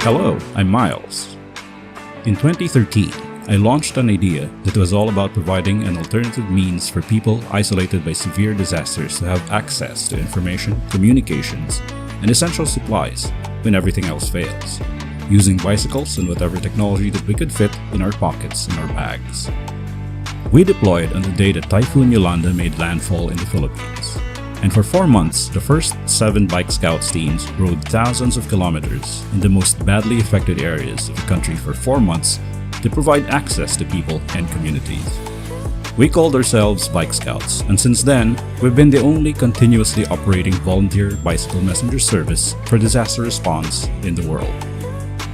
Hello, I'm Miles. In 2013, I launched an idea that was all about providing an alternative means for people isolated by severe disasters to have access to information, communications, and essential supplies when everything else fails, using bicycles and whatever technology that we could fit in our pockets and our bags. We deployed on the day that Typhoon Yolanda made landfall in the Philippines. And for 4 months, the first 7 Bike Scouts teams rode thousands of kilometers in the most badly affected areas of the country for 4 months to provide access to people and communities. We called ourselves Bike Scouts, and since then, we've been the only continuously operating volunteer bicycle messenger service for disaster response in the world.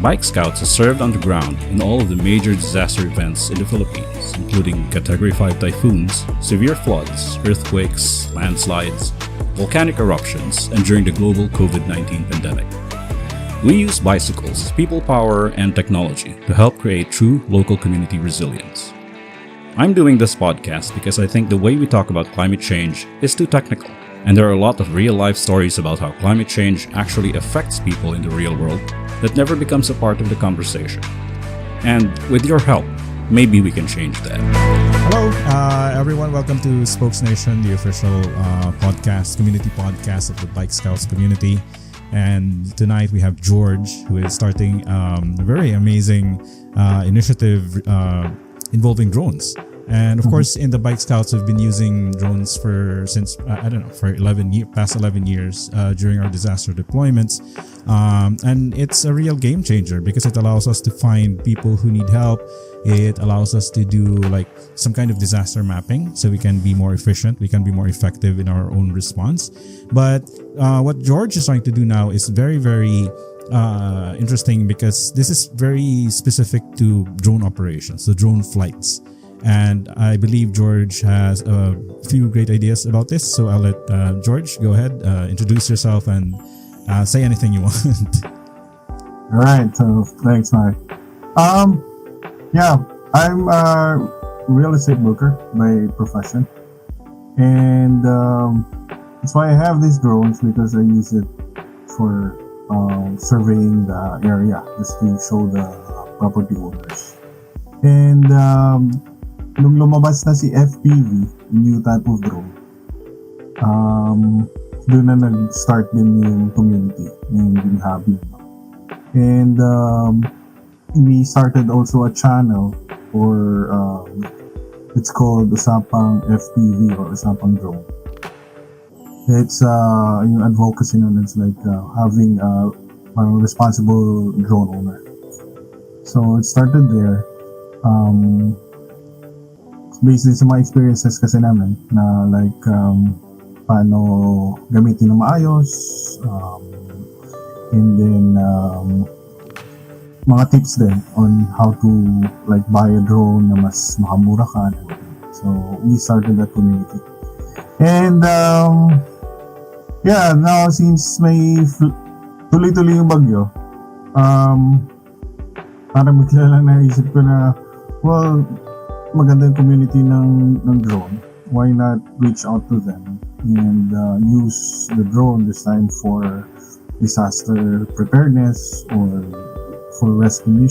Bike Scouts has served on the ground in all of the major disaster events in the Philippines, including Category 5 typhoons, severe floods, earthquakes, landslides, volcanic eruptions, and during the global COVID-19 pandemic. We use bicycles, people power, and technology to help create true local community resilience. I'm doing this podcast because I think the way we talk about climate change is too technical, and there are a lot of real-life stories about how climate change actually affects people in the real world that never becomes a part of the conversation. And with your help, maybe we can change that. Hello, everyone. Welcome to Spokesnation, the official community podcast of the Bike Scouts community. And tonight we have George, who is starting a very amazing initiative involving drones. And of course, in the Bike Scouts, we've been using drones for 11 years during our disaster deployments. And it's a real game changer because it allows us to find people who need help. It allows us to do like some kind of disaster mapping so we can be more efficient, we can be more effective in our own response. But what George is trying to do now is very, very interesting because this is very specific to drone operations, so drone flights. And I believe George has a few great ideas about this. So I'll let George go ahead, introduce yourself and say anything you want. All right. So thanks, Mike. I'm a real estate broker by profession. And that's why I have these drones because I use it for surveying the area just to show the property owners. And nung lumabas na si FPV, new type of drone, doon na nag-start din yung community and yung hobby. And we started also a channel for it's called Usapang FPV or Usapang Drone. It's yung advocacy nun, it's like having a responsible drone owner. So it started there. Based sa mga experiences kasi namin na like paano gamitin ng maayos, and then mga tips din on how to like buy a drone na mas makamura ka. So we started that community. And now since may tuloy-tuloy yung bagyo, parang bigla lang naisip ko na maganda yung community ng drone. Why not reach out to them and use the drone this time for disaster preparedness or for rescue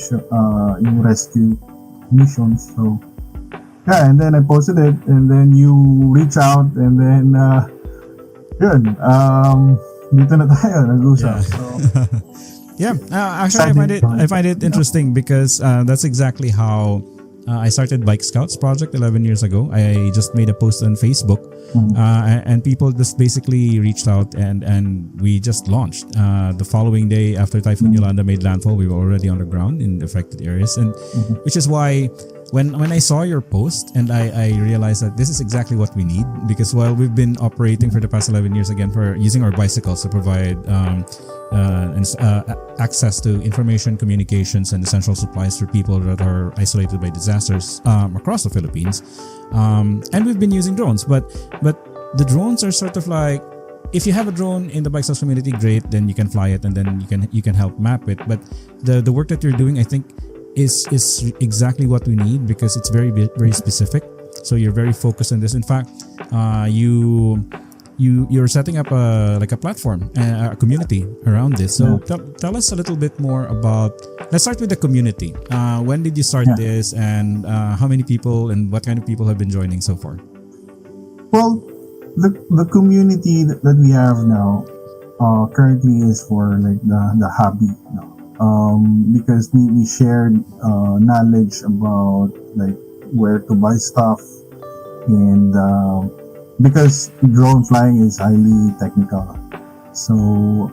missions. So yeah, and then I posted it, and then you reach out, and then dito na tayo nag-usap. So actually I find it interesting because that's exactly how I started Bike Scouts project 11 years ago. I just made a post on Facebook, and people just basically reached out, and we just launched. The following day after Typhoon Yolanda made landfall, we were already on the ground in affected areas, and which is why when I saw your post and I realized that this is exactly what we need, because while we've been operating for the past 11 years again for using our bicycles to provide access to information, communications, and essential supplies for people that are isolated by disasters across the Philippines, and we've been using drones, but the drones are sort of like, if you have a drone in the Bike Scouts community, great, then you can fly it and then you can help map it. But the work that you're doing, I think, is exactly what we need because it's very, very specific. So you're very focused on this. In fact, you you're setting up a platform, a community around this. So tell us a little bit more about. Let's start with the community. When did you start this, and how many people and what kind of people have been joining so far? Well, the community that we have now currently is for like the hobby, because we shared knowledge about like where to buy stuff, and because drone flying is highly technical, so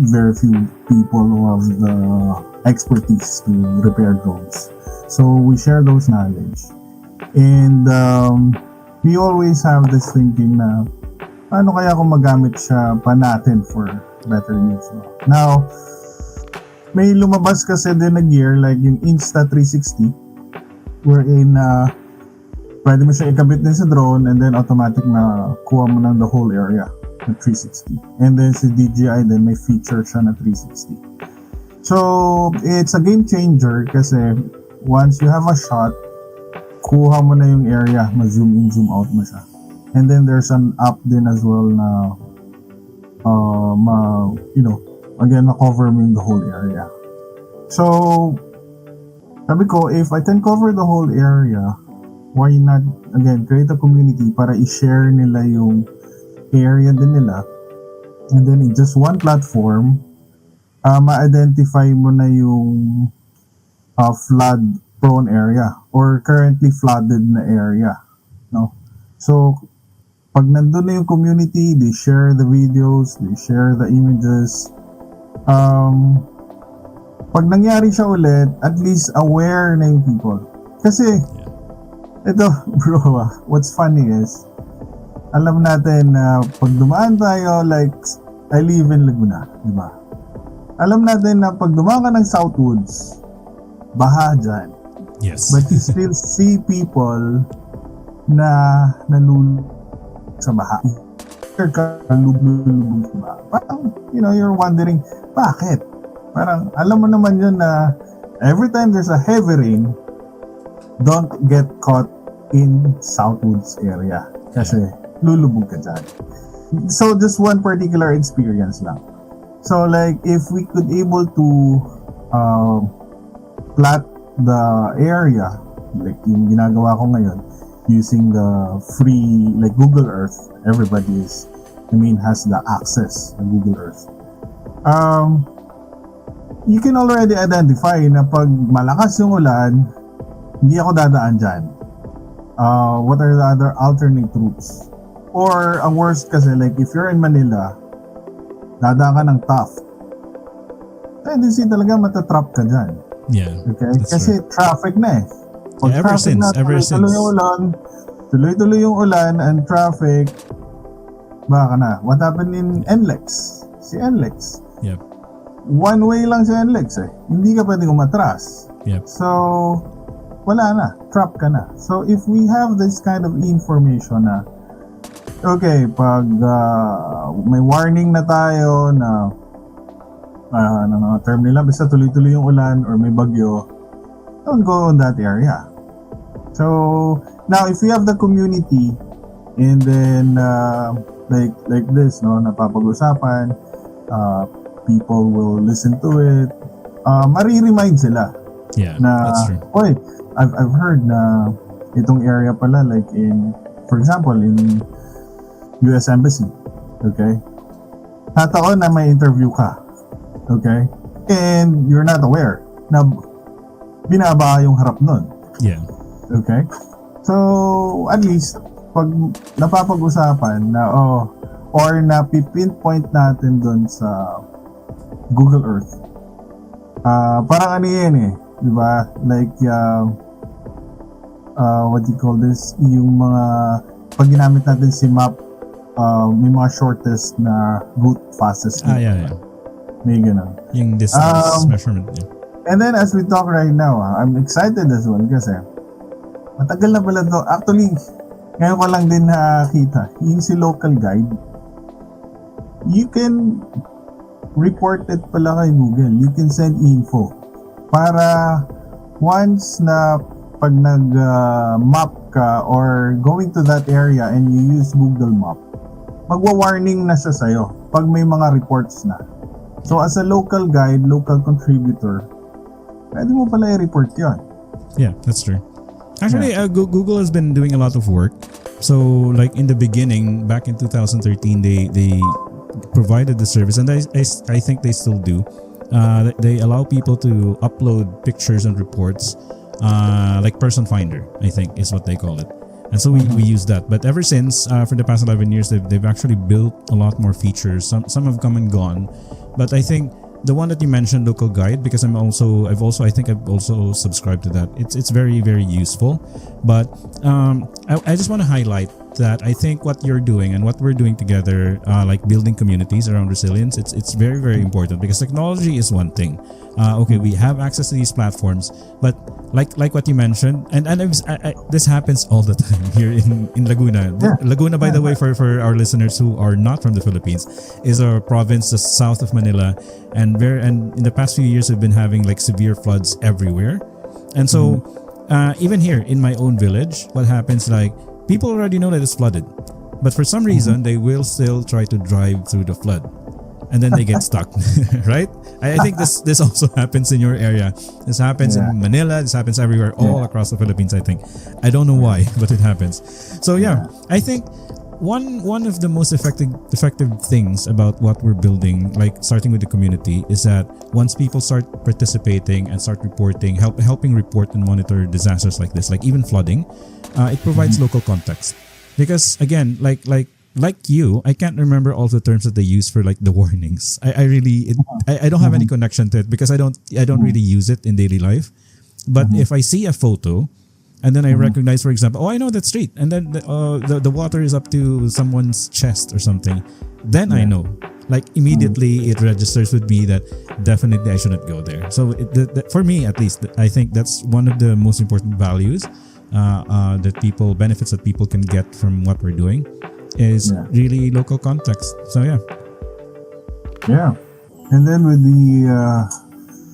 very few people who have the expertise to repair drones. So we share those knowledge, and we always have this thinking na paano kaya kung magamit siya pa natin for better use. Now, may lumabas kasi din na gear like yung Insta360, wherein pwede mo siya ikabit din sa drone and then automatic na kuha mo ng the whole area na 360. And then si DJI din may feature siya na 360. So, it's a game changer kasi once you have a shot, kuha mo na yung area, ma-zoom in, zoom out mo siya. And then there's an app din as well na again, ma-cover mo yung the whole area. So, sabi ko, if I can cover the whole area, why not, again, create a community para i-share nila yung area din nila. And then in just one platform, ma-identify mo na yung flood-prone area or currently flooded na area. No? So, pag nandun na yung community, they share the videos, they share the images. Pag nangyari siya ulit, at least aware na yung people. Kasi, ito, bro, what's funny is, alam natin na pag dumaan tayo, like, I live in Laguna, di ba? Alam natin na pag dumaan ka ng Southwoods, baha dyan. Yes. But you still see people na nalulubog sa baha. Nalulubog sa baha. Parang, you're wondering, bakit? Parang, alam mo naman yun na every time there's a heavy rain, don't get caught in Southwoods area. Kasi, lulubog ka dyan. So, just one particular experience lang. So, like, if we could able to plot the area, like yung ginagawa ko ngayon, using the free, like Google Earth, everybody has the access to Google Earth. You can already identify na pag malakas yung ulan, hindi ako dadaan dyan. What are the other alternate routes? Or, ang worst kasi, like, if you're in Manila, dadaan ka ng Taft. Tendency talaga matatrap ka dyan. Yeah. Okay? Kasi right. Traffic na eh. Pag ever since. Tuloy-tuloy yung ulan and traffic, baka na. What happened in NLEX? Si NLEX. Yep. One way lang si NLEX eh. Hindi ka pwedeng umatras. Yep. So, wala na. Trap ka na. So, if we have this kind of information na, okay, pag may warning na tayo na term nila, basta tuloy-tuloy yung ulan or may bagyo, don't go in that area. So, now if we have the community and then like this, napapag-usapan, people will listen to it, mari-remind sila. Yeah, na, that's true. Oy, I've heard na itong area pala, like in, for example, in US Embassy, okay? Nataon na may interview ka, okay? And you're not aware na binaba yung harap nun. Yeah. Okay? So, at least, pag napapag-usapan na, or na pinpoint natin dun sa Google Earth, parang ano yan eh, di ba? Like, what do you call this? Yung mga, pag ginamit natin si map, may mga shortest na route, fastest route. Yeah. May ganun. Yung distance measurement. Yeah. And then as we talk right now, I'm excited as well kasi matagal na pala to. Actually, ngayon ko lang din nakita. Yung si local guide, you can report it pala kay Google. You can send info. Para once na pag nag-map ka or going to that area and you use Google Map, magwa-warning na siya sa'yo pag may mga reports na. So as a local guide, local contributor, pwede mo pala i-report yun. Yeah, that's true. Actually, Google has been doing a lot of work. So like in the beginning, back in 2013, they provided the service, and I think they still do. They allow people to upload pictures and reports, like Person Finder, I think is what they call it. And so we use that. But ever since, for the past 11 years, they've actually built a lot more features. Some have come and gone. But I think the one that you mentioned, Local Guide, because I've also subscribed to that. It's very, very useful. But I just want to highlight that I think what you're doing and what we're doing together, like building communities around resilience, it's very, very important, because technology is one thing. Okay, we have access to these platforms, but like what you mentioned, and this happens all the time here in Laguna. Laguna, by the way, for our listeners who are not from the Philippines, is a province just south of Manila, and in the past few years we've been having like severe floods everywhere. And so even here in my own village, what happens, like, people already know that it's flooded, but for some reason they will still try to drive through the flood, and then they get stuck. Right? I think this also happens in your area. This happens in Manila. This happens everywhere, all across the Philippines, I think. I don't know why, but it happens. So I think one of the most effective things about what we're building, like starting with the community, is that once people start participating and start reporting, helping report and monitor disasters like this, like even flooding, it provides local context. Because again, like you, I can't remember all the terms that they use for like the warnings. I don't have any connection to it, because I don't really use it in daily life. But if I see a photo, and then I recognize, for example, I know that street, and then the water is up to someone's chest or something, then I know. Like immediately it registers with me that definitely I shouldn't go there. So for me, at least, I think that's one of the most important values benefits that people can get from what we're doing, is really local context. So yeah. And then with the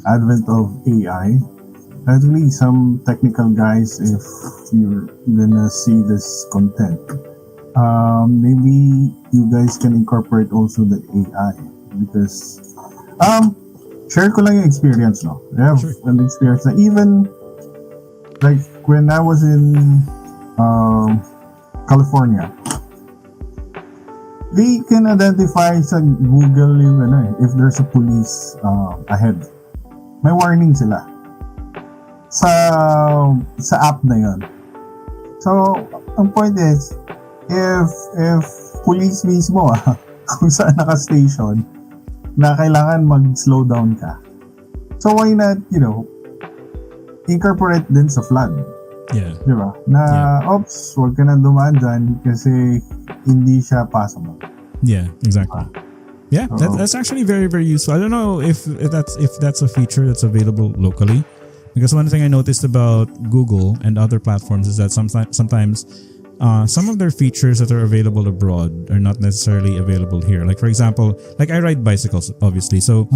advent of AI, actually some technical guys, if you're gonna see this content, maybe you guys can incorporate also the AI, because share ko lang yung experience, no? I have an experience na even like when I was in California, they can identify sa Google yung if there's a police ahead. May warning sila sa app na yun. So, ang point is, if police mismo kung saan naka-station na kailangan mag-slow down ka, so why not, incorporate din sa flood? Yeah. Diba? Oops, wag ka na dumaan dyan kasi hindi siya passable. Yeah, exactly. Yeah, that's actually very, very useful. I don't know if that's a feature that's available locally, because one thing I noticed about Google and other platforms is that sometimes some of their features that are available abroad are not necessarily available here. Like for example, like I ride bicycles, obviously. So,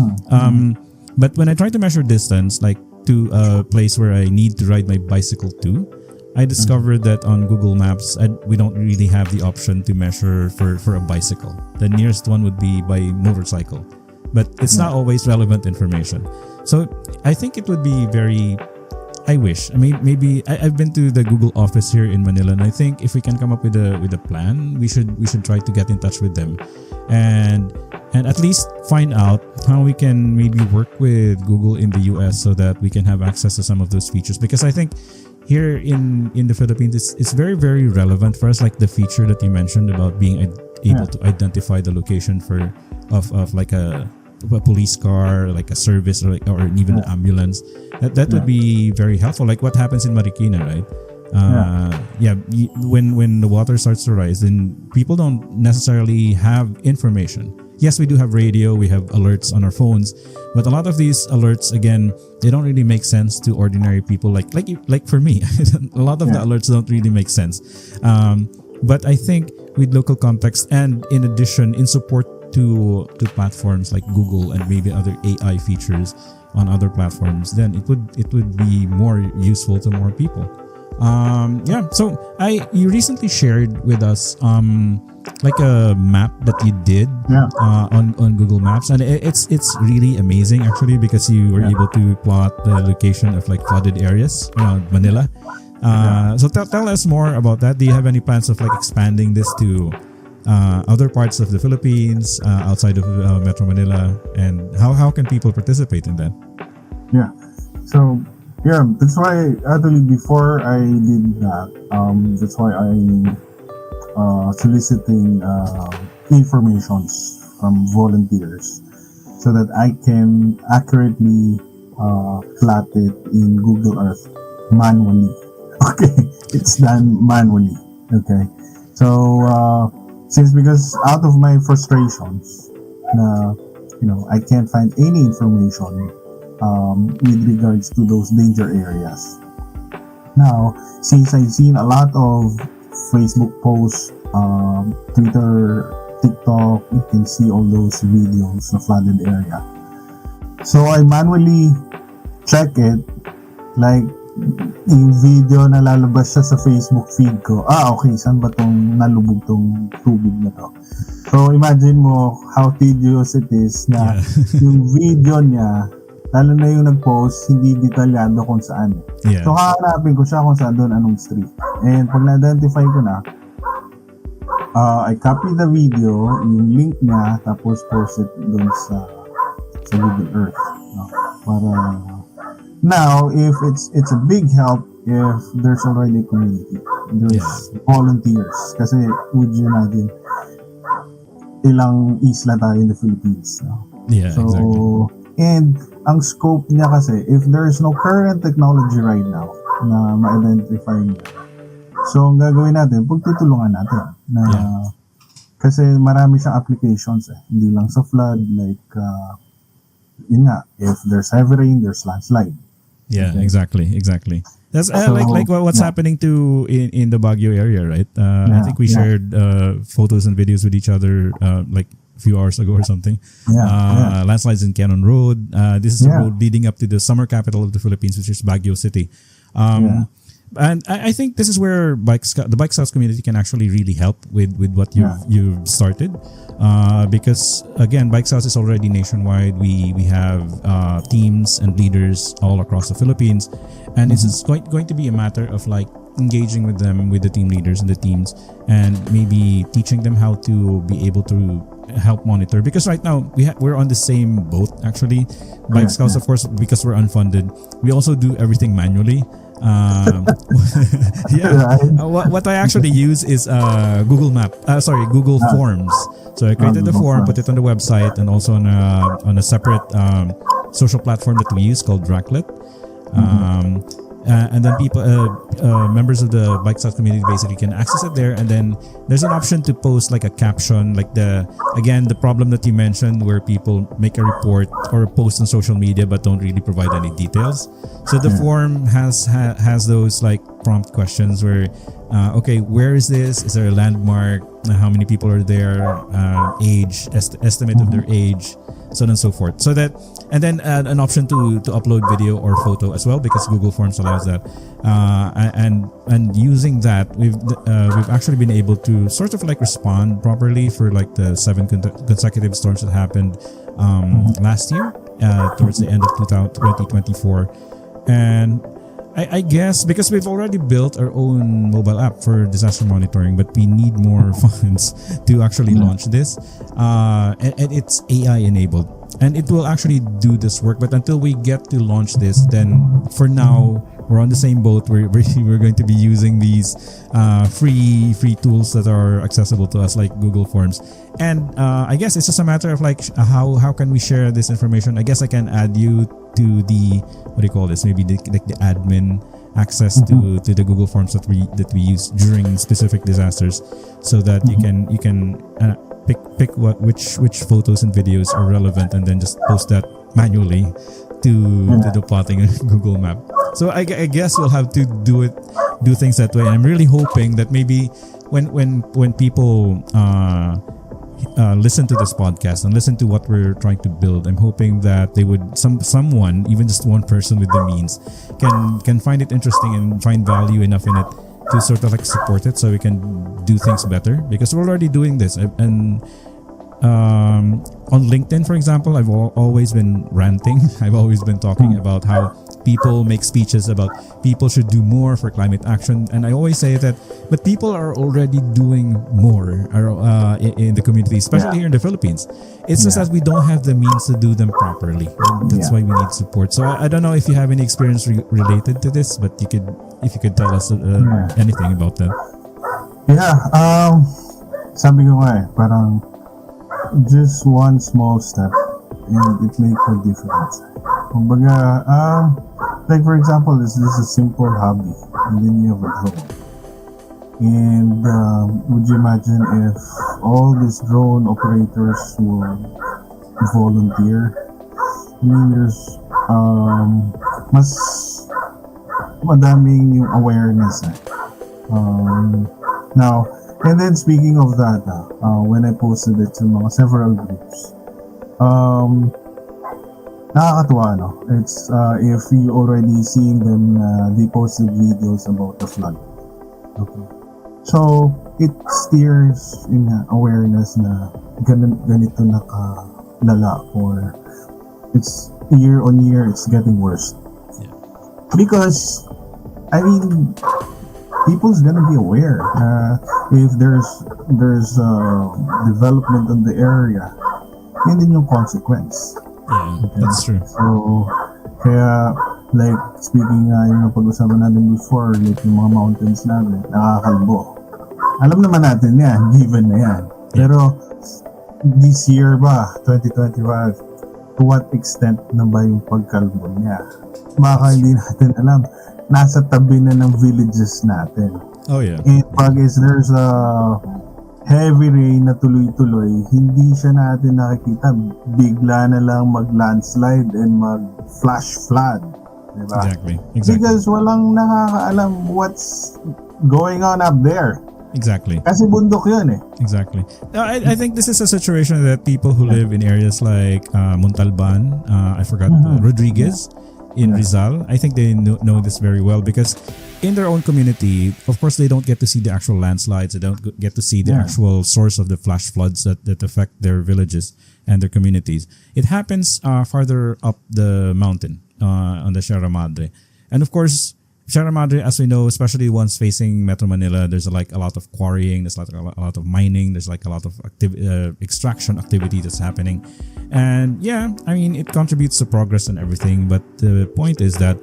but when I try to measure distance, like to a place where I need to ride my bicycle to, I discovered that on Google Maps, we don't really have the option to measure for a bicycle. The nearest one would be by motorcycle, but it's not always relevant information. So I think it would be I mean, maybe I've been to the Google office here in Manila, and I think if we can come up with a plan, we should try to get in touch with them, and at least find out how we can maybe work with Google in the US so that we can have access to some of those features. Because I think here in the Philippines, it's very, very relevant for us, like the feature that you mentioned about being able to identify the location of like a police car, like a service, or even an ambulance. That would be very helpful. Like what happens in Marikina, right? When the water starts to rise, then people don't necessarily have information. Yes, we do have radio, we have alerts on our phones, but a lot of these alerts, again, they don't really make sense to ordinary people. Like for me, a lot of the alerts don't really make sense. But I think with local context, and in addition, in support to platforms like Google and maybe other AI features on other platforms, then it would be more useful to more people. So you recently shared with us like a map that you did on Google Maps, and it's really amazing actually, because you were able to plot the location of like flooded areas around Manila. So tell us more about that. Do you have any plans of like expanding this to other parts of the Philippines, outside of Metro Manila, and how can people participate in that? Yeah. So that's why actually before I did that, that's why I soliciting informations from volunteers so that I can accurately plot it in Google Earth manually. Okay, it's done manually. Okay, so because out of my frustrations, I can't find any information with regards to those danger areas. Now, since I've seen a lot of Facebook posts, Twitter, TikTok, you can see all those videos of flooded area. So I manually check it, like yung video na lalabas siya sa Facebook feed ko. Okay, saan ba tong nalubog tong tubig na to? So imagine mo how tedious it is na yung video niya, lalo na yung nag-post, hindi detalyado kung saan. Yeah. So hahanapin ko siya kung saan doon, anong street. And pag na-identify ko na, I copy the video, yung link niya, tapos post it doon sa Google Earth. Para now, if it's a big help if there's already a community, there's volunteers. Kasi would you imagine, ilang isla tayo in the Philippines. Yeah, so, exactly. And ang scope niya kasi, if there's no current technology right now na ma-identify niya, so ang gagawin natin, pagtutulungan natin na kasi marami siyang applications hindi lang sa flood, like yun nga, if there's heavy rain, there's landslide. Yeah, okay. Exactly. That's like what's happening to in the Baguio area, right? I think we shared photos and videos with each other like a few hours ago or something. Landslides in Cannon Road. This is the road leading up to the summer capital of the Philippines, which is Baguio City. And I think this is where the Bike Scouts community can actually really help with what you've started. Because again, Bike Scouts is already nationwide. We have teams and leaders all across the Philippines, and it's going to be a matter of like engaging with them, with the team leaders and the teams, and maybe teaching them how to be able to help monitor. Because right now we're on the same boat actually. Bike Scouts, of course, because we're unfunded, we also do everything manually. What I actually use is Google Forms. So I created the form, put it on the website, and also on a separate social platform that we use called Dracklet. And then people, members of the Bike Scouts community basically can access it there. And then there's an option to post like a caption, like the problem that you mentioned, where people make a report or a post on social media but don't really provide any details. So the form has those like prompt questions where, where is this? Is there a landmark? How many people are there? Age, estimate of their age, so on and so forth. So that, and then an option to upload video or photo as well, because Google Forms allows that. And using that, we've actually been able to sort of like respond properly for like the 7 consecutive storms that happened last year, towards the end of 2024. And I guess because we've already built our own mobile app for disaster monitoring, but we need more funds to actually launch this. And it's AI enabled, and it will actually do this work. But until we get to launch this, then for now we're on the same boat. We're going to be using these free tools that are accessible to us, like Google Forms. And I guess it's just a matter of like how can we share this information. I guess I can add you to the, what do you call this, maybe the admin access to the Google Forms that we use during specific disasters, so that you can pick which photos and videos are relevant, and then just post that manually to the plotting Google Map. So I guess we'll have to do things that way. And I'm really hoping that maybe when people listen to this podcast and listen to what we're trying to build, I'm hoping that they would someone, even just one person with the means, can find it interesting and find value enough in it to sort of like support it, so we can do things better. Because we're already doing this, and on LinkedIn, for example, I've always been ranting. I've always been talking about how people make speeches about people should do more for climate action, and I always say that, but people are already doing more in the community, especially here in the Philippines. It's just that we don't have the means to do them properly. That's why we need support. So I don't know if you have any experience related to this, but if you could tell us anything about that. Sabi ko nga parang just one small step and it makes a difference. Kumbaga, like for example, this is a simple hobby and then you have a drone. And would you imagine if all these drone operators will volunteer? I mean, there's mas madaming yung awareness. Now, and then speaking of that, when I posted it to several groups, nakakatuwa, no? It's if you already seeing them, they posted videos about the flood. Okay. So it steers in awareness na ganito nakalala, or it's year on year it's getting worse. Because I mean, people's gonna be aware if there's development in the area, yun din yung consequence. That's true. So kaya, like speaking yung pag-usapan natin before, like yung mga mountains natin nakakalbo, alam naman natin yan, given na yan. Pero this year ba, 2025, to what extent na ba yung pagkalbo niya? Baka hindi natin alam, nasa tabi na ng villages natin. And pag there's a heavy rain na tuloy-tuloy, hindi siya natin nakikita, bigla na lang mag-landslide and mag-flash flood. Diba? Exactly. Because walang nakakaalam what's going on up there. Exactly. Kasi bundok yun eh. Exactly. I think this is a situation that people who live in areas like Montalban, I forgot, Rodriguez, in Rizal, I think they know this very well, because in their own community, of course, they don't get to see the actual landslides. They don't get to see the actual source of the flash floods that affect their villages and their communities. It happens farther up the mountain on the Sierra Madre. And of course, Sierra Madre, as we know, especially once facing Metro Manila, there's like a lot of quarrying, there's like a lot of mining, there's like a lot of extraction activity that's happening. And yeah, I mean, it contributes to progress and everything. But the point is that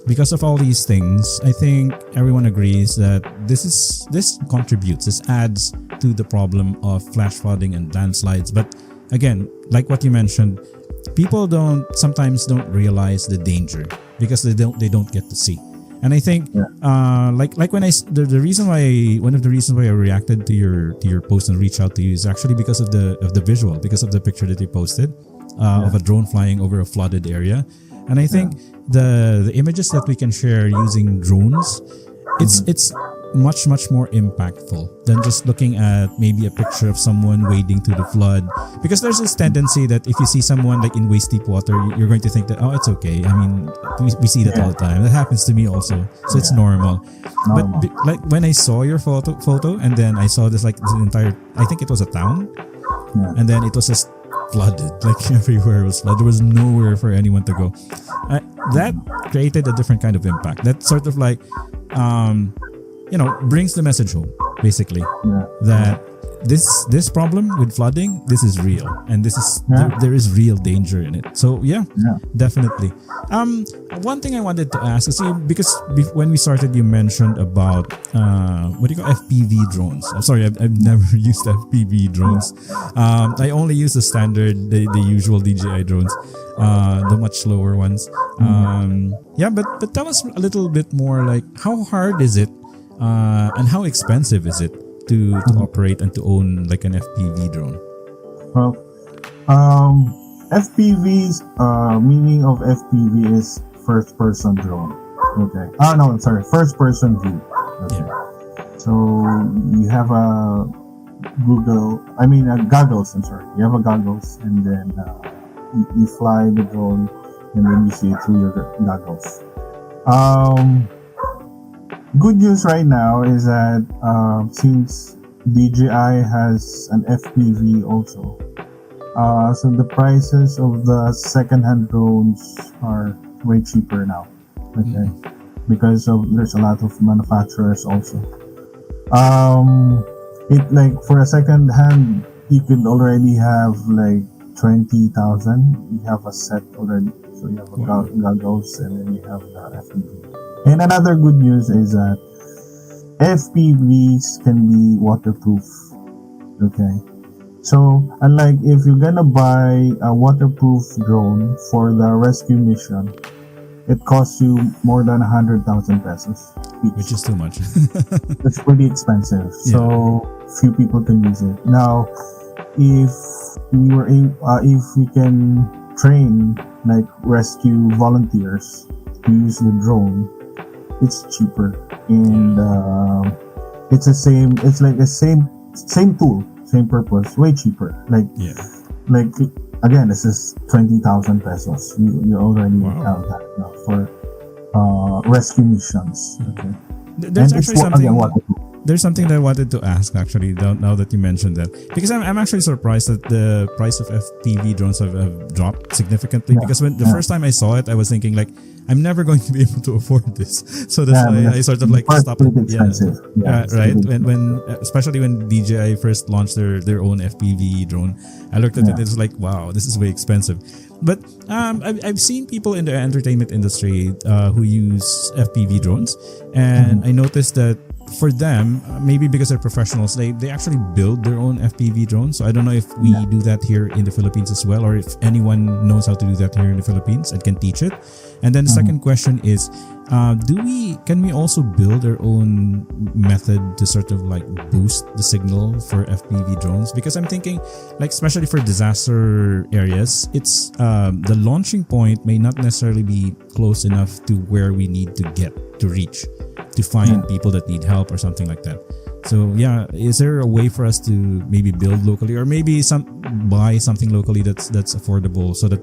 because of all these things, I think everyone agrees that this contributes, this adds to the problem of flash flooding and landslides. But again, like what you mentioned, people sometimes don't realize the danger because they don't get to see. And I think, like when the reason why, one of the reasons why I reacted to your post and reached out to you is actually because of the visual, because of the picture that you posted of a drone flying over a flooded area. And I think the images that we can share using drones, it's much more impactful than just looking at maybe a picture of someone wading through the flood, because there's this tendency that if you see someone like in waist deep water, you're going to think that, oh, it's okay. I mean, we see that all the time. That happens to me also, so it's normal. But like when I saw your photo and then I saw this entire, I think it was a town, and then it was just flooded, like everywhere was flooded. There was nowhere for anyone to go. That created a different kind of impact. That sort of like brings the message home, basically, that this problem with flooding, this is real, and this is there is real danger in it. So definitely. One thing I wanted to ask is, because when we started, you mentioned about what do you call FPV drones. I'm sorry, I've never used FPV drones. I only use the standard, the usual DJI drones, the much slower ones. But tell us a little bit more, like how hard is it? And how expensive is it to operate and to own like an FPV drone? Well, FPVs, meaning of FPV is first person drone. Okay. First person view. Okay. So you have goggles. I'm sorry. You have a goggles, and then you fly the drone, and then you see it through your goggles. Good news right now is that since DJI has an FPV also, so the prices of the second-hand drones are way cheaper now. Okay, because there's a lot of manufacturers also. It like for a second-hand, you could already have like 20,000. You have a set already, so you have a goggles, and then you have the FPV. And another good news is that FPVs can be waterproof. Okay. So, unlike if you're gonna buy a waterproof drone for the rescue mission, it costs you more than 100,000 pesos each. Which is too much. It's pretty expensive. Yeah. So, few people can use it. Now, if we can train like rescue volunteers to use the drone, it's cheaper, and it's like the same tool, same purpose, way cheaper. Like again, this is 20,000 pesos. You already have that now for rescue missions. Okay. There's actually something that I wanted to ask actually now that you mentioned that, because I'm actually surprised that the price of FPV drones have dropped significantly, because when the first time I saw it, I was thinking like, I'm never going to be able to afford this, so that's why I sort of like stopped it. Right. When especially when DJI first launched their own FPV drone, I looked at it. It's like, wow, this is way expensive. But I've seen people in the entertainment industry who use FPV drones, and I noticed that for them, maybe because they're professionals, they actually build their own FPV drones. So I don't know if we do that here in the Philippines as well, or if anyone knows how to do that here in the Philippines and can teach it. And then the second question is, can we also build our own method to sort of like boost the signal for FPV drones? Because I'm thinking, like, especially for disaster areas, it's the launching point may not necessarily be close enough to where we need to reach to find people that need help or something like that. So yeah, is there a way for us to maybe build locally, or maybe buy something locally that's affordable, so that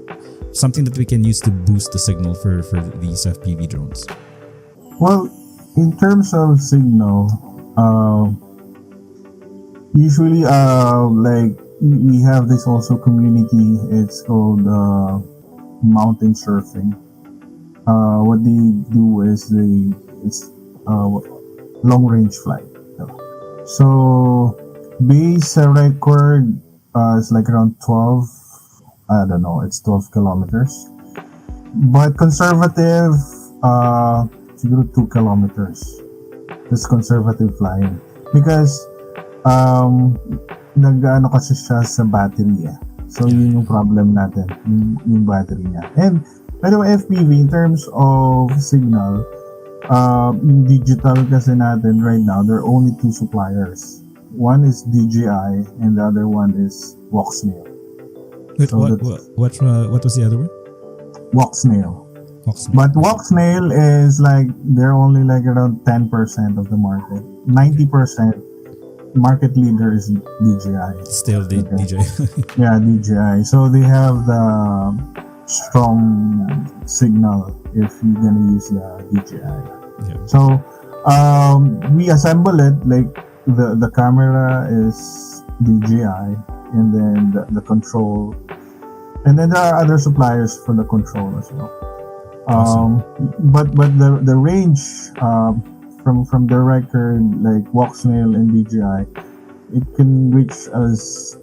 something that we can use to boost the signal for these FPV drones? Well, in terms of signal, usually like we have this also community. It's called mountain surfing. What they do is it's long range flight. So base record is like around 12. I don't know. It's 12 kilometers. But conservative, siguro 2 kilometers. That's conservative flying. Because nag-ano kasi siya sa battery eh. So yun yung problem natin, yung battery niya. And by the way, FPV in terms of signal, yung digital kasi natin right now, there are only two suppliers. One is DJI and the other one is Voxnail. Wait, what was the other one? Voxnail. But Voxnail is like, they're only like around 10% of the market. 90% market leader is DJI. Still DJI. Yeah, DJI. So they have the strong signal if you're gonna use the DJI. Yeah. So we assemble it, like the camera is DJI, and then the control, and then there are other suppliers for the control as well. Awesome. But the range from the record, like Voxnail and DJI, it can reach as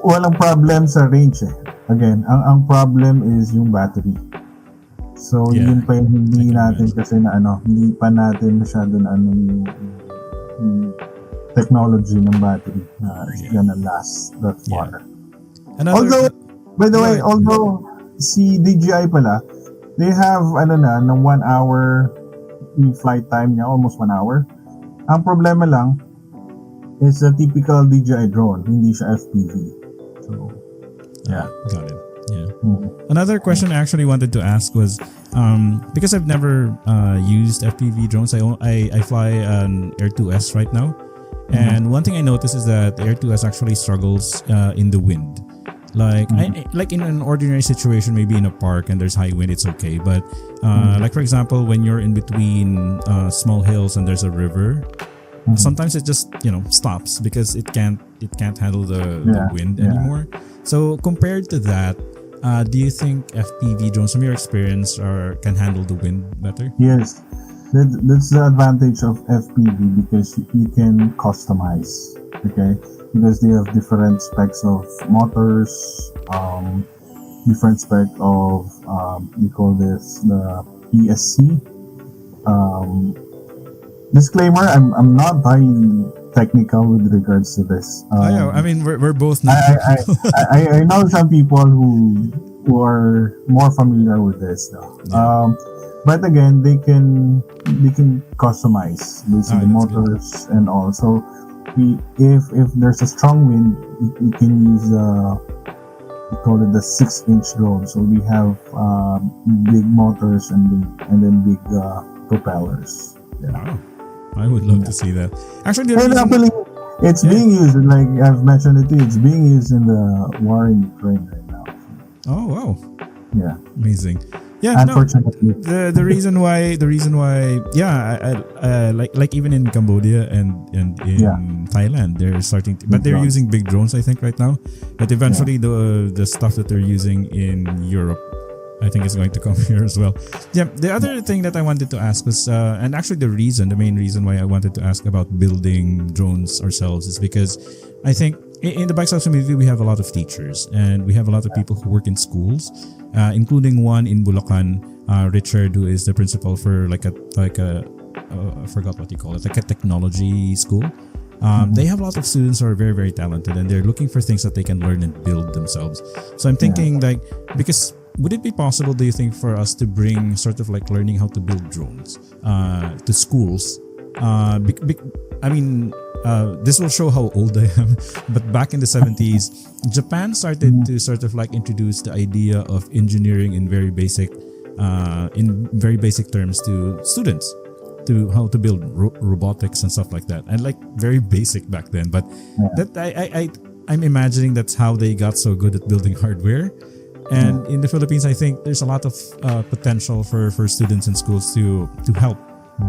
walang problem sa range eh. Again, ang problem is yung battery. So yun pa yung hindi natin kasi hindi pa natin masyado na yung technology ng battery na gonna last that far. Although, by the way, si DJI pala, they have ng 1 hour yung flight time niya, almost 1 hour. Ang problema lang, it's a typical DJI drone, hindi siya FPV. So, yeah. Got it. Yeah. Another question I actually wanted to ask was, because I've never used FPV drones, I fly an Air 2S right now, And one thing I noticed is that Air 2 has actually struggles in the wind. Like like in an ordinary situation, maybe in a park and there's high wind, it's okay. But like for example, when you're in between small hills and there's a river, sometimes it just stops because it can't handle the wind anymore. So compared to that, do you think FPV drones, from your experience, can handle the wind better? Yes, that's the advantage of FPV because you can customize. Okay, because they have different specs of motors, different spec of we call this the ESC. Disclaimer: I'm not highly technical with regards to this. I mean, we're both not. I know some people who are more familiar with this though. But again, they can customize based on the motors and all. So if there's a strong wind, we can use we call it the 6-inch drone. So we have big motors and then big propellers. Yeah. Wow. I would love to see that. Actually, it's being used, like I've mentioned it too, it's being used in the war in Ukraine right now. Oh wow. Yeah. Amazing. Yeah, unfortunately. No, the reason why I like even in Cambodia and in Thailand they're starting to, but they're using big drones I think right now, but eventually the stuff that they're using in Europe I think is going to come here as well. Yeah, the other thing that I wanted to ask was and actually the main reason why I wanted to ask about building drones ourselves is because I think in the bike sales community we have a lot of teachers and we have a lot of people who work in schools, including one in Bulacan, Richard, who is the principal for like a I forgot what you call it, like a technology school. They have a lot of students who are very, very talented and they're looking for things that they can learn and build themselves. So I'm thinking because would it be possible, do you think, for us to bring sort of like learning how to build drones to schools? This will show how old I am, but back in the 70s, Japan started to sort of like introduce the idea of engineering in very basic terms to students, to how to build robotics and stuff like that, and like very basic back then. But I'm imagining that's how they got so good at building hardware. And in the Philippines, I think there's a lot of potential for students in schools to help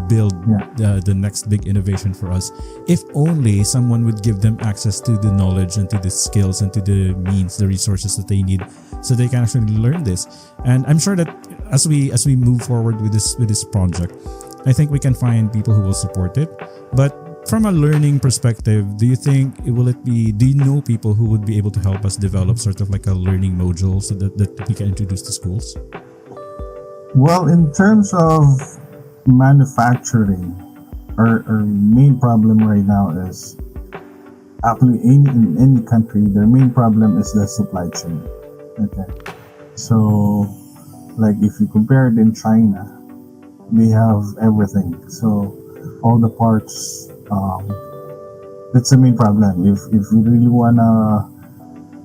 build the next big innovation for us, if only someone would give them access to the knowledge and to the skills and to the means, the resources that they need, so they can actually learn this. And I'm sure that as we move forward with this project, I think we can find people who will support it. But from a learning perspective, do you know people who would be able to help us develop sort of like a learning module so that we can introduce to schools? Well, in terms of manufacturing, our main problem right now is actually in any country, their main problem is the supply chain. Okay. So, like if you compare it in China, they have everything. So, all the parts, that's the main problem. If you really wanna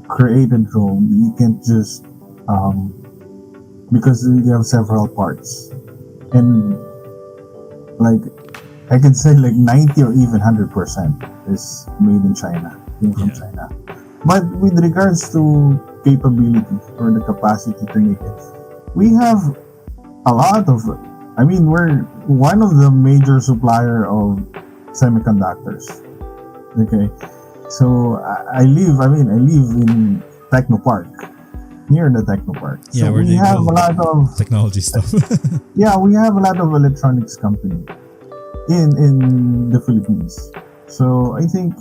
create a drone, you can't just because you have several parts, and like I can say like 90 or even 100% is made in China, came from China. But with regards to capability or the capacity to make it, we have a lot of. I mean, we're one of the major supplier of semiconductors. Okay, so I live in Techno Park, near the Techno Park. Yeah, so where we have a lot of technology stuff. Yeah, we have a lot of electronics company in the Philippines. So I think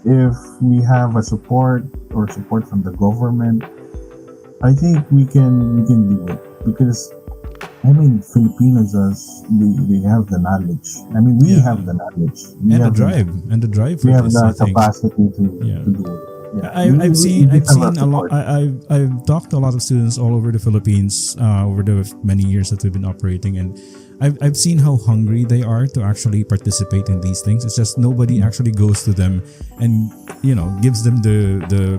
if we have a support from the government, I think we can do it, because I mean, Filipinos, they have the knowledge. I mean, we have the knowledge. We have the drive. We have the capacity to do it. Yeah. I've seen a lot. I've talked to a lot of students all over the Philippines over the many years that we've been operating, and I've seen how hungry they are to actually participate in these things. It's just nobody actually goes to them and gives them the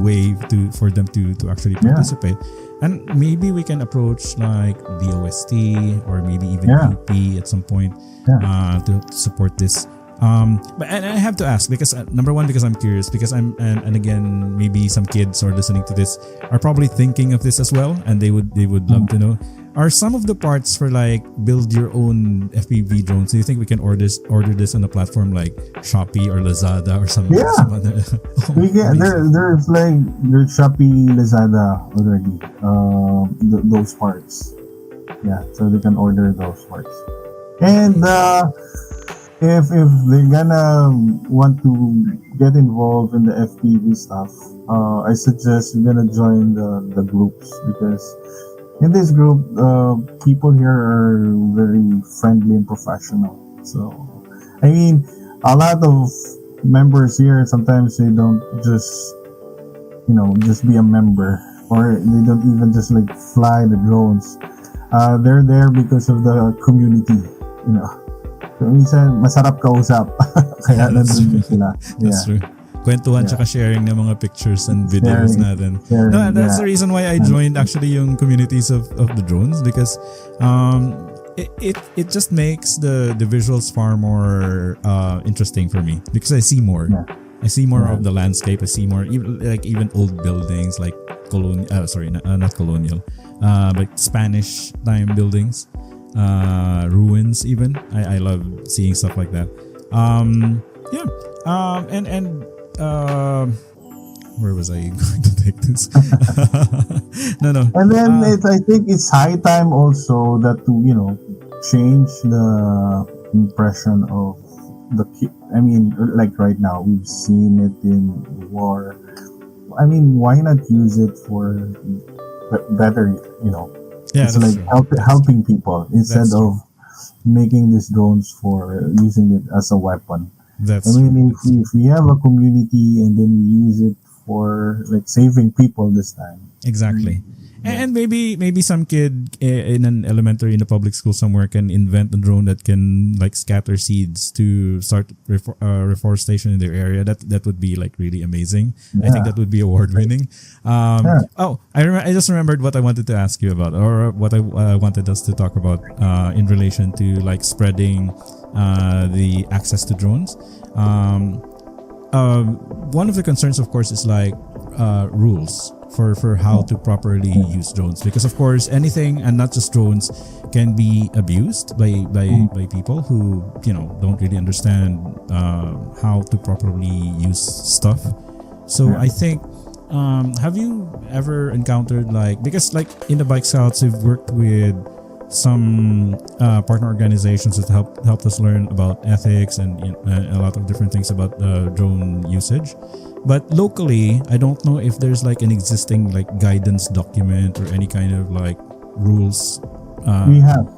way for them to actually participate. And maybe we can approach like the OST or maybe even UP at some point to support this. But and I have to ask because number one, because I'm curious, because and again, maybe some kids are listening to this are probably thinking of this as well, and they would love to know. Are some of the parts for like build your own FPV drones? Do you think we can order this on a platform like Shopee or Lazada or some? Yeah. Some other, We get there's Shopee, Lazada already. Those parts. Yeah, so they can order those parts. And if they're gonna want to get involved in the FPV stuff, I suggest you're gonna join the groups, because in this group, people here are very friendly and professional. So, I mean, a lot of members here, sometimes they don't just be a member, or they don't even just like fly the drones. They're there because of the community, So, minsan, masarap kausap. Kaya nandun sila. That's true. Kwentuhan tsaka sharing ng mga pictures and videos natin. No, that's the reason why I joined actually yung communities of the drones, because it just makes the visuals far more interesting for me, because I see more. Yeah. I see more of the landscape. I see more even old buildings like not colonial, but Spanish time buildings, ruins even. I love seeing stuff like that. Where was I going to take this? No. And then I think it's high time also that to change the impression of the kid. I mean, like right now we've seen it in war. I mean, why not use it for better? Yeah, it's like helping people instead of making these drones for using it as a weapon. If we have a community and then we use it for like saving people this time. Exactly. And maybe some kid in a public school somewhere can invent a drone that can like scatter seeds to start reforestation in their area. That would be like really amazing. I think that would be award winning. Oh, I just remembered what I wanted to ask you about, or what I wanted us to talk about in relation to like spreading the access to drones. One of the concerns, of course, is like rules for how to properly use drones, because of course anything, and not just drones, can be abused by people who don't really understand how to properly use stuff. So I think have you ever encountered because in the Bike Scouts we've worked with some partner organizations that helped us learn about ethics and a lot of different things about drone usage. But locally, I don't know if there's like an existing like guidance document or any kind of like rules. We have.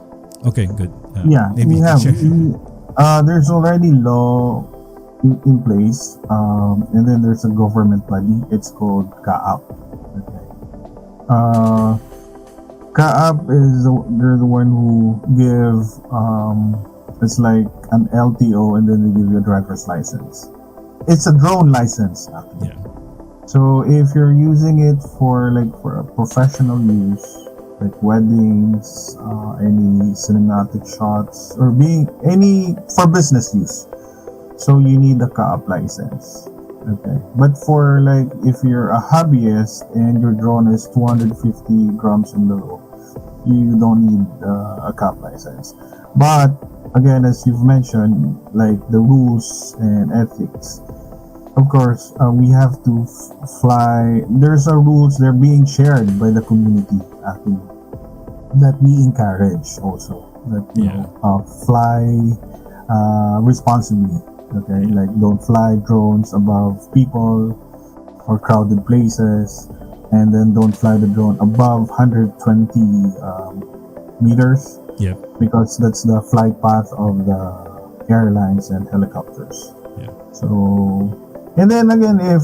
Okay, good. Maybe we have. There's already law in place, and then there's a government body. It's called CAAP. Okay. CAAP they're the one who give it's like an LTO, and then they give you a driver's license. It's a drone license, actually. Yeah. So if you're using it for a professional use, like weddings, any cinematic shots, or for business use, so you need a CAAP license. Okay. But for if you're a hobbyist and your drone is 250 grams and below, you don't need a CAAP license. But again, as you've mentioned, the rules and ethics, of course, we have to fly. There's rules, they're being shared by the community, actually, that we encourage also, that fly responsibly. Okay, don't fly drones above people or crowded places, and then don't fly the drone above 120 meters. Yeah. Because that's the flight path of the airlines and helicopters. Yeah. So, and then again, if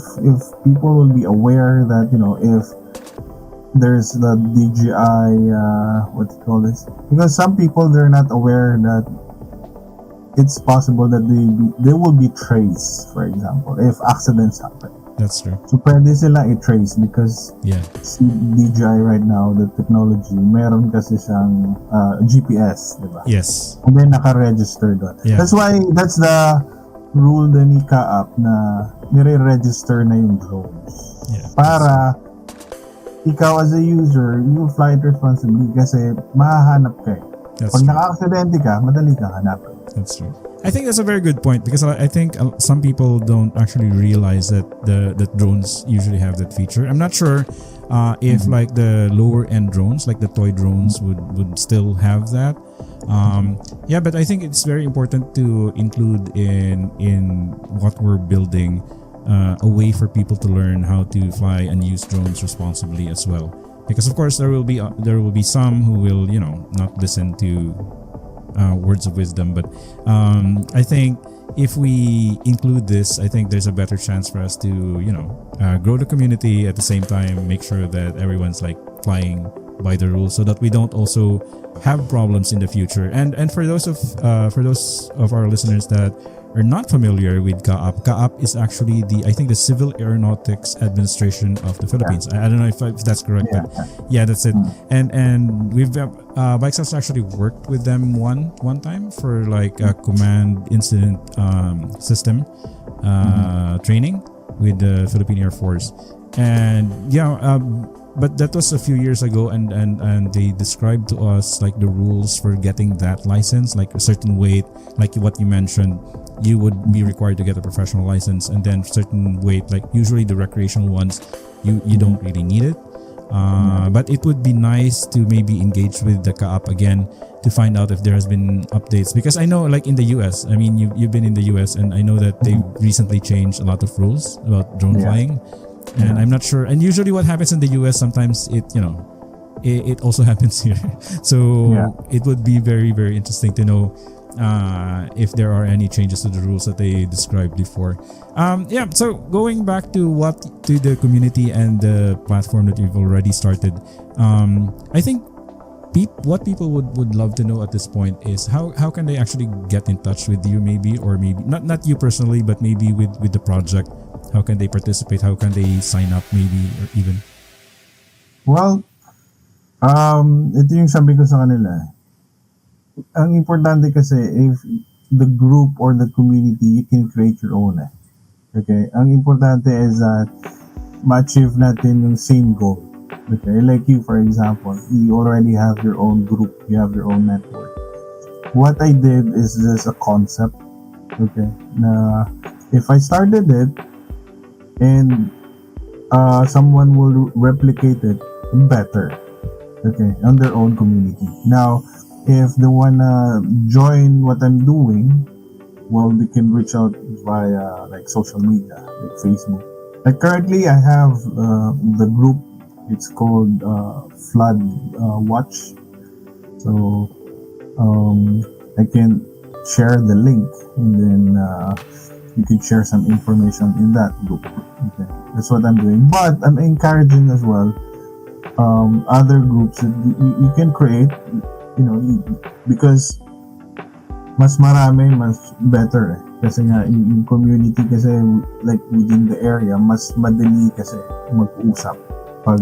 people will be aware that if there's the DJI, what do you call this? Because some people, they're not aware that it's possible that they will be traced, for example, if accidents happen. That's true. So pwede sila i-trace because DJI right now, the technology, meron kasi siyang GPS, di ba? Yes. And then naka-register doon. Yeah. That's why, that's the rule din ni Kaap na nire-register na yung drones. Yeah. Para ikaw as a user, you fly it responsibly kasi mahahanap ka. That's Pag true. naka-aksidente ka, madali kang hanapin. That's true. I think that's a very good point because I think some people don't actually realize that that drones usually have that feature. I'm not sure if like the lower end drones, like the toy drones, would still have that. Yeah, but I think it's very important to include in what we're building a way for people to learn how to fly and use drones responsibly as well. Because of course there will be some who will not listen to words of wisdom, but I think if we include this, I think there's a better chance for us to grow the community at the same time, make sure that everyone's like flying by the rules, so that we don't also have problems in the future. And for those of our listeners that are not familiar with CAAP, CAAP is actually I think the Civil Aeronautics Administration of the Philippines. I don't know if that's correct, but yeah, that's it. And we've Bikes has actually worked with them one time for like a command incident system training with the Philippine Air Force. And but that was a few years ago, and they described to us like the rules for getting that license, like a certain weight, like what you mentioned, you would be required to get a professional license, and then certain weight, like usually the recreational ones, you don't really need it. But it would be nice to maybe engage with the CAAP again to find out if there has been updates, because I know like in the US, I mean you've been in the US, and I know that they recently changed a lot of rules about drone flying. And I'm not sure. And usually what happens in the US, sometimes it also happens here. So it would be very, very interesting to know if there are any changes to the rules that they described before. So going back to the community and the platform that you've already started, I think what people would love to know at this point is how can they actually get in touch with you, maybe, or maybe not you personally, but maybe with the project. How can they participate? How can they sign up, maybe, or even? Well, ito yung sabi ko sa kanila. Ang importante kasi, if the group or the community, you can create your own. Okay? Ang importante is that ma-achieve natin yung same goal. Okay? Like you, for example, you already have your own group, you have your own network. What I did is just a concept. Okay? Na if I started it, and someone will replicate it better, okay, on their own community. Now, if they wanna join what I'm doing, well, they can reach out via like social media, like Facebook. Like currently, I have the group. It's called Flood Watch. So I can share the link, and then you can share some information in that group. Okay, that's what I'm doing. But I'm encouraging as well other groups that you can create, because mas marami, mas better. Kasi nga, yung community kasi, like within the area, mas madali kasi mag-usap. Pag,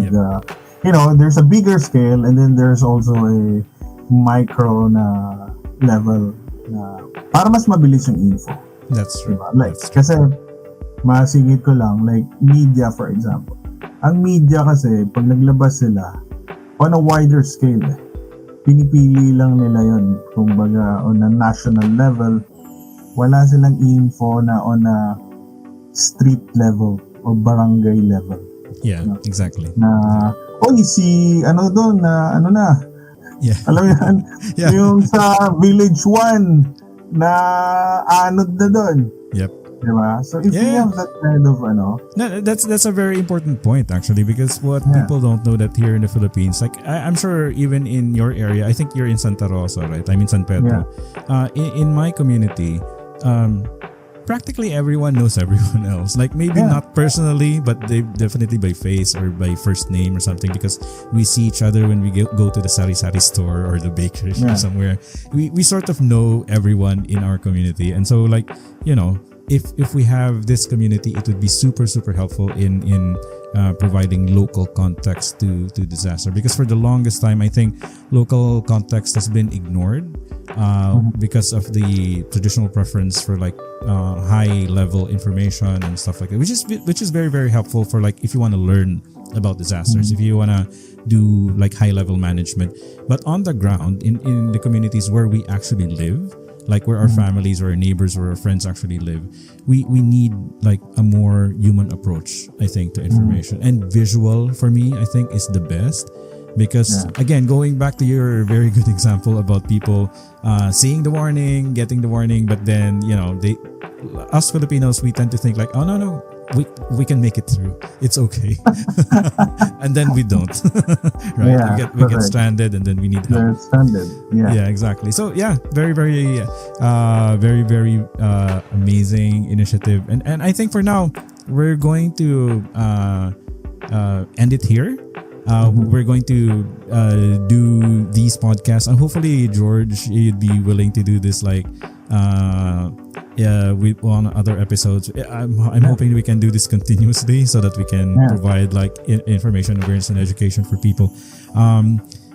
there's a bigger scale, and then there's also a micro na level na para mas mabilis yung info. That's true. Diba? Like, kasi masingit ko lang, like media for example. Ang media kasi, pag naglabas sila, on a wider scale, pinipili lang nila yon. Kumbaga, on a national level, wala silang info na on a street level or barangay level. Yeah, exactly. Na, ano doon, na ano na. Yeah. Alam mo yan? Yeah. Yung sa Village 1, na anod na doon. Yep. Diba? So if you have that kind of No, that's a very important point actually, because what people don't know that here in the Philippines, like I'm sure even in your area, I think you're in Santa Rosa, right? I'm in San Pedro. In my community, practically everyone knows everyone else. Like maybe not personally, but they definitely by face or by first name or something, because we see each other when we go to the sari-sari store or the bakery or somewhere. We sort of know everyone in our community. And so like, if we have this community, it would be super, super helpful in providing local context to disaster. Because for the longest time, I think local context has been ignored. because of the traditional preference for like high level information and stuff like that, which is very, very helpful for like if you want to learn about disasters, if you want to do like high level management. But on the ground, in the communities where we actually live, like where our families or our neighbors or our friends actually live, we need like a more human approach, I think, to information. And visual, for me, I think is the best. Because again, going back to your very good example about people seeing the warning, getting the warning, but then, you know, us Filipinos, we tend to think like, oh no, we can make it through. It's okay. And then we don't. Right? Yeah, we get stranded and then we need help. They're stranded. Yeah, exactly. So yeah, very, very, very amazing initiative. And I think for now, we're going to end it here. We're going to do these podcasts, and hopefully, George, you'd be willing to do this like with on other episodes. I'm hoping we can do this continuously so that we can provide like information, awareness, and education for people,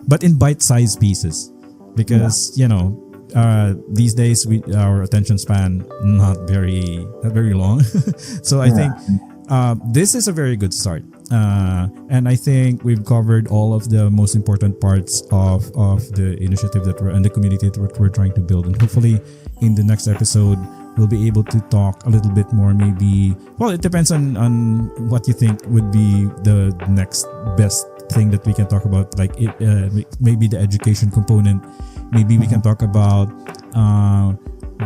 but in bite-sized pieces, because you know. These days, our attention span not very long, so I think this is a very good start. And I think we've covered all of the most important parts of the initiative that we're and the community that we're trying to build. And hopefully, in the next episode, we'll be able to talk a little bit more. Maybe, well, it depends on what you think would be the next best thing that we can talk about. Like maybe the education component. Maybe we can talk about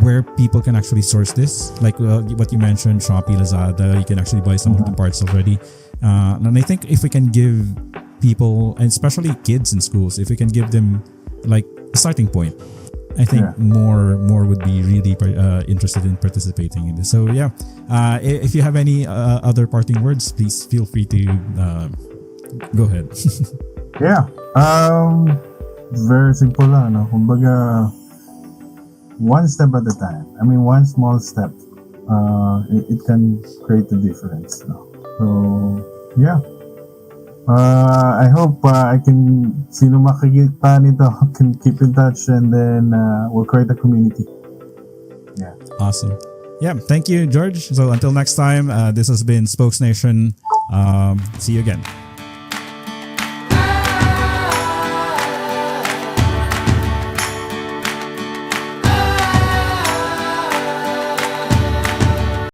where people can actually source this, like what you mentioned, Shopee, Lazada. You can actually buy some of the parts already. And I think if we can give people, and especially kids in schools, if we can give them like a starting point, I think more would be really interested in participating in this. So yeah, if you have any other parting words, please feel free to go ahead. Very simple lang, no? Kumbaga, one step at a time. I mean, one small step, it can create a difference, no? So, yeah. I hope sino makikita nito can keep in touch, and then we'll create a community. Yeah. Awesome. Yeah, thank you, George. So until next time, this has been Spokesnation. See you again.